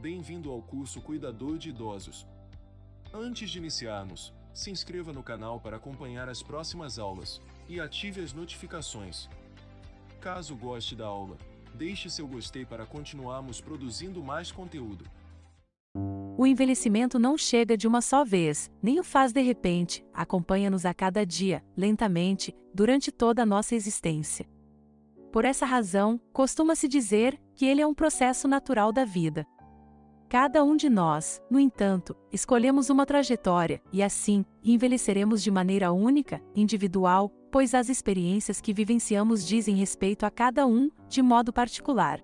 Bem-vindo ao curso Cuidador de Idosos. Antes de iniciarmos, se inscreva no canal para acompanhar as próximas aulas e ative as notificações. Caso goste da aula, deixe seu gostei para continuarmos produzindo mais conteúdo. O envelhecimento não chega de uma só vez, nem o faz de repente, acompanha-nos a cada dia, lentamente, durante toda a nossa existência. Por essa razão, costuma-se dizer que ele é um processo natural da vida. Cada um de nós, no entanto, escolhemos uma trajetória, e assim, envelheceremos de maneira única, individual, pois as experiências que vivenciamos dizem respeito a cada um, de modo particular.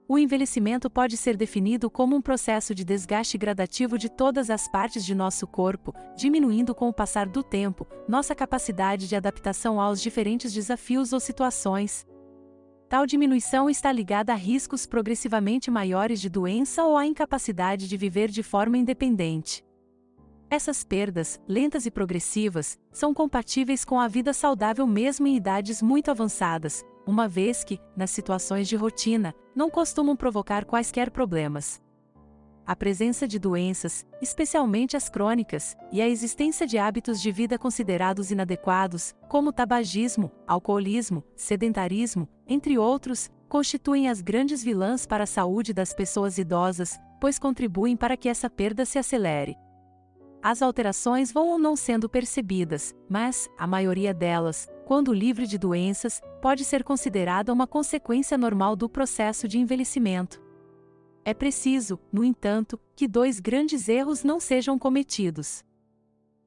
O envelhecimento pode ser definido como um processo de desgaste gradativo de todas as partes de nosso corpo, diminuindo com o passar do tempo nossa capacidade de adaptação aos diferentes desafios ou situações. Tal diminuição está ligada a riscos progressivamente maiores de doença ou à incapacidade de viver de forma independente. Essas perdas, lentas e progressivas, são compatíveis com a vida saudável mesmo em idades muito avançadas, uma vez que, nas situações de rotina, não costumam provocar quaisquer problemas. A presença de doenças, especialmente as crônicas, e a existência de hábitos de vida considerados inadequados, como tabagismo, alcoolismo, sedentarismo, entre outros, constituem as grandes vilãs para a saúde das pessoas idosas, pois contribuem para que essa perda se acelere. As alterações vão ou não sendo percebidas, mas, a maioria delas, quando livre de doenças, pode ser considerada uma consequência normal do processo de envelhecimento. É preciso, no entanto, que dois grandes erros não sejam cometidos.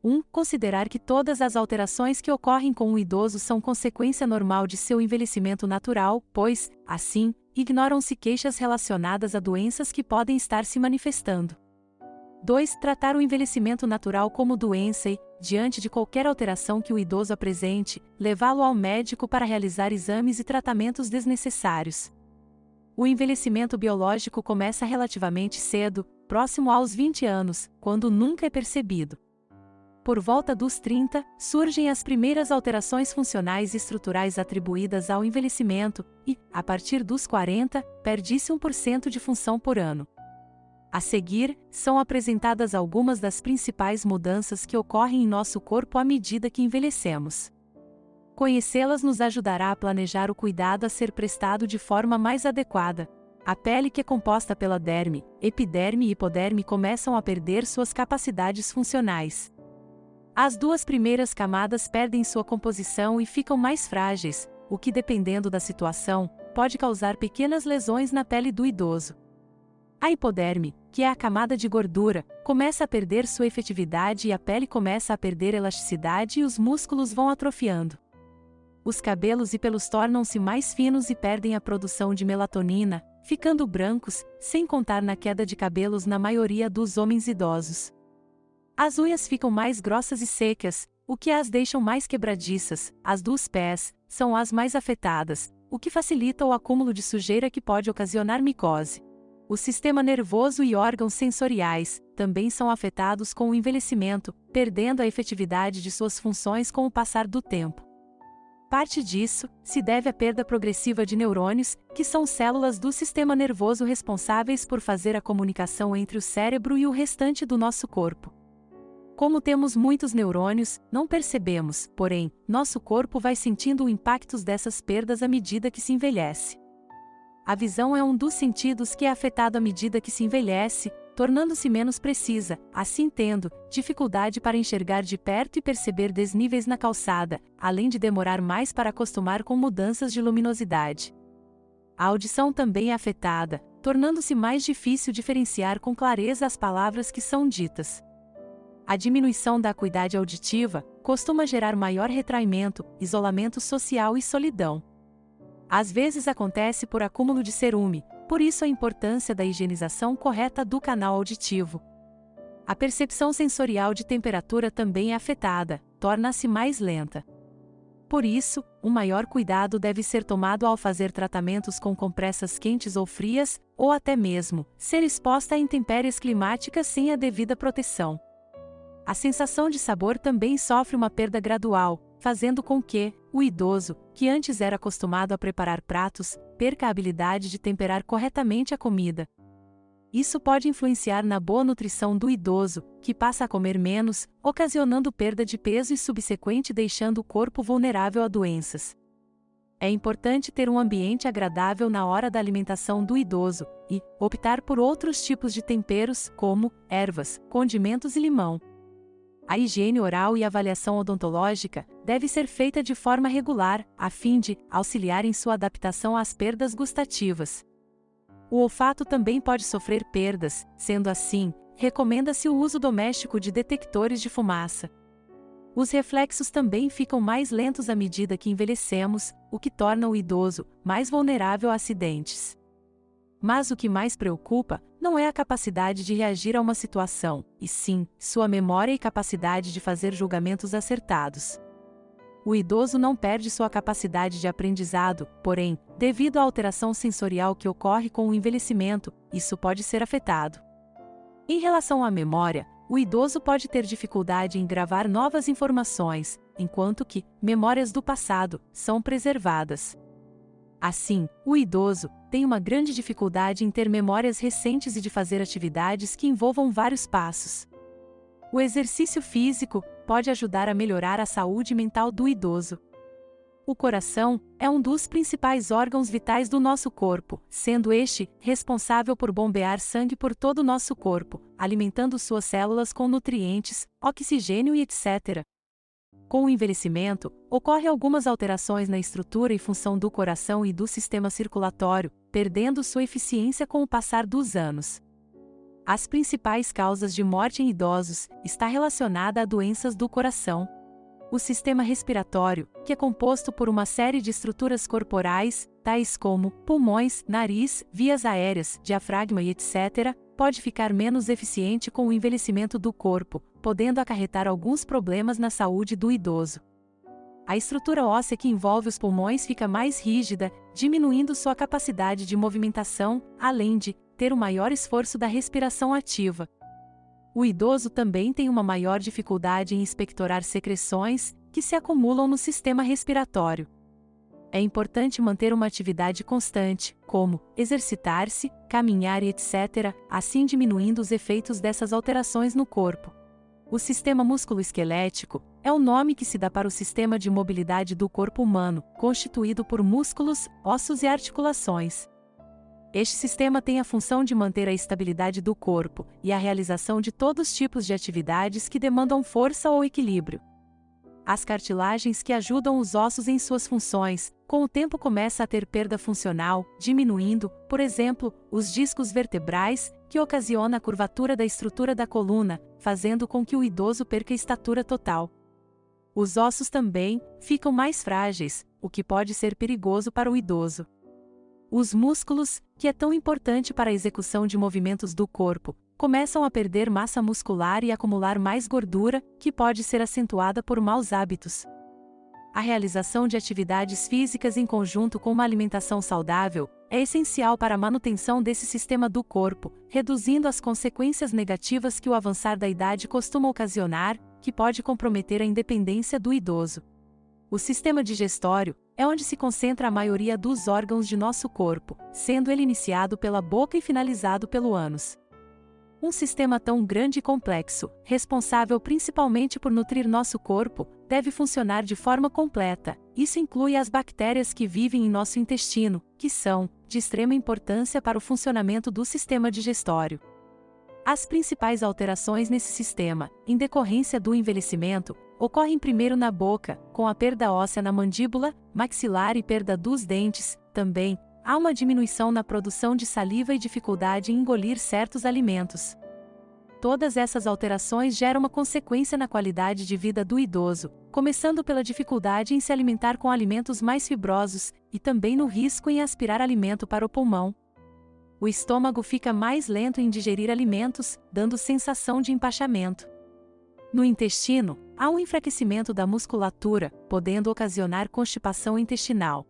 1. Considerar que todas as alterações que ocorrem com o idoso são consequência normal de seu envelhecimento natural, pois, assim, ignoram-se queixas relacionadas a doenças que podem estar se manifestando. 2. Tratar o envelhecimento natural como doença e, diante de qualquer alteração que o idoso apresente, levá-lo ao médico para realizar exames e tratamentos desnecessários. O envelhecimento biológico começa relativamente cedo, próximo aos 20 anos, quando nunca é percebido. Por volta dos 30, surgem as primeiras alterações funcionais e estruturais atribuídas ao envelhecimento, e, a partir dos 40, perde-se 1% de função por ano. A seguir, são apresentadas algumas das principais mudanças que ocorrem em nosso corpo à medida que envelhecemos. Conhecê-las nos ajudará a planejar o cuidado a ser prestado de forma mais adequada. A pele, que é composta pela derme, epiderme e hipoderme, começam a perder suas capacidades funcionais. As duas primeiras camadas perdem sua composição e ficam mais frágeis, o que, dependendo da situação, pode causar pequenas lesões na pele do idoso. A hipoderme, que é a camada de gordura, começa a perder sua efetividade e a pele começa a perder elasticidade e os músculos vão atrofiando. Os cabelos e pelos tornam-se mais finos e perdem a produção de melatonina, ficando brancos, sem contar na queda de cabelos na maioria dos homens idosos. As unhas ficam mais grossas e secas, o que as deixam mais quebradiças. As dos pés são as mais afetadas, o que facilita o acúmulo de sujeira que pode ocasionar micose. O sistema nervoso e órgãos sensoriais também são afetados com o envelhecimento, perdendo a efetividade de suas funções com o passar do tempo. Parte disso se deve à perda progressiva de neurônios, que são células do sistema nervoso responsáveis por fazer a comunicação entre o cérebro e o restante do nosso corpo. Como temos muitos neurônios, não percebemos, porém, nosso corpo vai sentindo o impacto dessas perdas à medida que se envelhece. A visão é um dos sentidos que é afetado à medida que se envelhece, tornando-se menos precisa, assim tendo dificuldade para enxergar de perto e perceber desníveis na calçada, além de demorar mais para acostumar com mudanças de luminosidade. A audição também é afetada, tornando-se mais difícil diferenciar com clareza as palavras que são ditas. A diminuição da acuidade auditiva costuma gerar maior retraimento, isolamento social e solidão. Às vezes acontece por acúmulo de cerume, por isso a importância da higienização correta do canal auditivo. A percepção sensorial de temperatura também é afetada, torna-se mais lenta. Por isso, um maior cuidado deve ser tomado ao fazer tratamentos com compressas quentes ou frias, ou até mesmo ser exposta a intempéries climáticas sem a devida proteção. A sensação de sabor também sofre uma perda gradual, fazendo com que o idoso, que antes era acostumado a preparar pratos, perca a habilidade de temperar corretamente a comida. Isso pode influenciar na boa nutrição do idoso, que passa a comer menos, ocasionando perda de peso e subsequente deixando o corpo vulnerável a doenças. É importante ter um ambiente agradável na hora da alimentação do idoso e optar por outros tipos de temperos, como ervas, condimentos e limão. A higiene oral e avaliação odontológica deve ser feita de forma regular, a fim de auxiliar em sua adaptação às perdas gustativas. O olfato também pode sofrer perdas, sendo assim, recomenda-se o uso doméstico de detectores de fumaça. Os reflexos também ficam mais lentos à medida que envelhecemos, o que torna o idoso mais vulnerável a acidentes. Mas o que mais preocupa não é a capacidade de reagir a uma situação, e sim, sua memória e capacidade de fazer julgamentos acertados. O idoso não perde sua capacidade de aprendizado, porém, devido à alteração sensorial que ocorre com o envelhecimento, isso pode ser afetado. Em relação à memória, o idoso pode ter dificuldade em gravar novas informações, enquanto que memórias do passado são preservadas. Assim, o idoso tem uma grande dificuldade em ter memórias recentes e de fazer atividades que envolvam vários passos. O exercício físico pode ajudar a melhorar a saúde mental do idoso. O coração é um dos principais órgãos vitais do nosso corpo, sendo este responsável por bombear sangue por todo o nosso corpo, alimentando suas células com nutrientes, oxigênio e etc. Com o envelhecimento, ocorrem algumas alterações na estrutura e função do coração e do sistema circulatório, perdendo sua eficiência com o passar dos anos. As principais causas de morte em idosos está relacionada a doenças do coração. O sistema respiratório, que é composto por uma série de estruturas corporais, tais como pulmões, nariz, vias aéreas, diafragma e etc., pode ficar menos eficiente com o envelhecimento do corpo, podendo acarretar alguns problemas na saúde do idoso. A estrutura óssea que envolve os pulmões fica mais rígida, diminuindo sua capacidade de movimentação, além de ter um maior esforço da respiração ativa. O idoso também tem uma maior dificuldade em expectorar secreções que se acumulam no sistema respiratório. É importante manter uma atividade constante, como exercitar-se, caminhar e etc., assim diminuindo os efeitos dessas alterações no corpo. O sistema músculo-esquelético é o nome que se dá para o sistema de mobilidade do corpo humano, constituído por músculos, ossos e articulações. Este sistema tem a função de manter a estabilidade do corpo e a realização de todos os tipos de atividades que demandam força ou equilíbrio. As cartilagens que ajudam os ossos em suas funções, com o tempo começa a ter perda funcional, diminuindo, por exemplo, os discos vertebrais, que ocasiona a curvatura da estrutura da coluna, fazendo com que o idoso perca a estatura total. Os ossos também ficam mais frágeis, o que pode ser perigoso para o idoso. Os músculos, que é tão importante para a execução de movimentos do corpo, começam a perder massa muscular e acumular mais gordura, que pode ser acentuada por maus hábitos. A realização de atividades físicas em conjunto com uma alimentação saudável é essencial para a manutenção desse sistema do corpo, reduzindo as consequências negativas que o avançar da idade costuma ocasionar, que pode comprometer a independência do idoso. O sistema digestório é onde se concentra a maioria dos órgãos de nosso corpo, sendo ele iniciado pela boca e finalizado pelo ânus. Um sistema tão grande e complexo, responsável principalmente por nutrir nosso corpo, deve funcionar de forma completa. Isso inclui as bactérias que vivem em nosso intestino, que são de extrema importância para o funcionamento do sistema digestório. As principais alterações nesse sistema, em decorrência do envelhecimento, ocorrem primeiro na boca, com a perda óssea na mandíbula, maxilar e perda dos dentes. Também há uma diminuição na produção de saliva e dificuldade em engolir certos alimentos. Todas essas alterações geram uma consequência na qualidade de vida do idoso, começando pela dificuldade em se alimentar com alimentos mais fibrosos, e também no risco em aspirar alimento para o pulmão. O estômago fica mais lento em digerir alimentos, dando sensação de empachamento. No intestino, há um enfraquecimento da musculatura, podendo ocasionar constipação intestinal.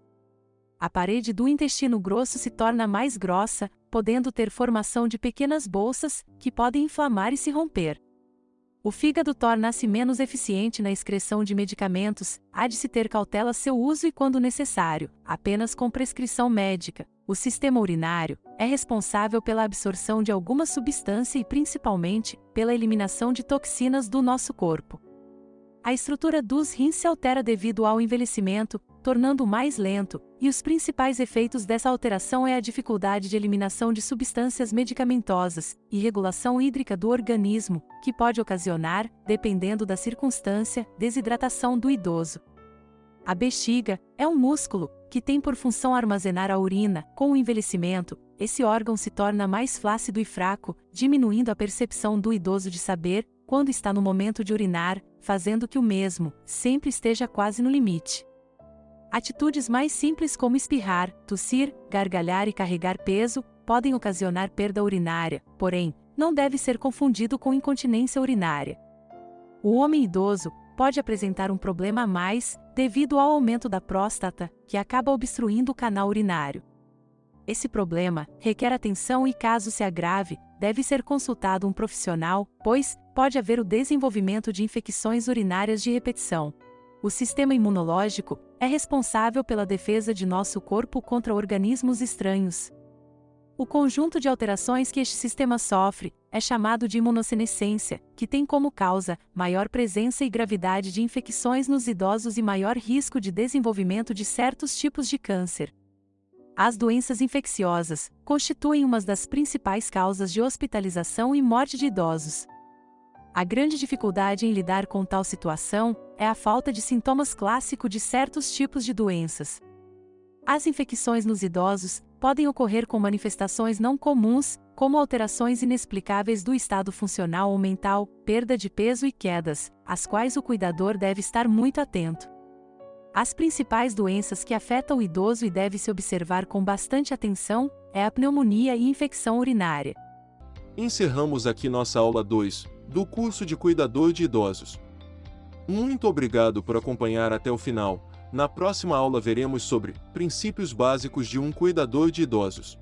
A parede do intestino grosso se torna mais grossa, podendo ter formação de pequenas bolsas, que podem inflamar e se romper. O fígado torna-se menos eficiente na excreção de medicamentos, há de se ter cautela seu uso e quando necessário, apenas com prescrição médica. O sistema urinário é responsável pela absorção de alguma substância e principalmente pela eliminação de toxinas do nosso corpo. A estrutura dos rins se altera devido ao envelhecimento, tornando-o mais lento, e os principais efeitos dessa alteração é a dificuldade de eliminação de substâncias medicamentosas e regulação hídrica do organismo, que pode ocasionar, dependendo da circunstância, desidratação do idoso. A bexiga é um músculo que tem por função armazenar a urina. Com o envelhecimento, esse órgão se torna mais flácido e fraco, diminuindo a percepção do idoso de saber quando está no momento de urinar, fazendo que o mesmo sempre esteja quase no limite. Atitudes mais simples como espirrar, tossir, gargalhar e carregar peso podem ocasionar perda urinária, porém, não deve ser confundido com incontinência urinária. O homem idoso pode apresentar um problema a mais devido ao aumento da próstata, que acaba obstruindo o canal urinário. Esse problema requer atenção e, caso se agrave, deve ser consultado um profissional, pois pode haver o desenvolvimento de infecções urinárias de repetição. O sistema imunológico é responsável pela defesa de nosso corpo contra organismos estranhos. O conjunto de alterações que este sistema sofre é chamado de imunossenescência, que tem como causa maior presença e gravidade de infecções nos idosos e maior risco de desenvolvimento de certos tipos de câncer. As doenças infecciosas constituem uma das principais causas de hospitalização e morte de idosos. A grande dificuldade em lidar com tal situação é a falta de sintomas clássicos de certos tipos de doenças. As infecções nos idosos podem ocorrer com manifestações não comuns, como alterações inexplicáveis do estado funcional ou mental, perda de peso e quedas, às quais o cuidador deve estar muito atento. As principais doenças que afetam o idoso e deve se observar com bastante atenção é a pneumonia e infecção urinária. Encerramos aqui nossa aula 2, do curso de Cuidador de Idosos. Muito obrigado por acompanhar até o final. Na próxima aula veremos sobre princípios básicos de um cuidador de idosos.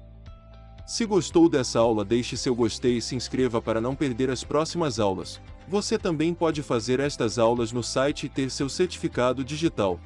Se gostou dessa aula, deixe seu gostei e se inscreva para não perder as próximas aulas. Você também pode fazer estas aulas no site e ter seu certificado digital.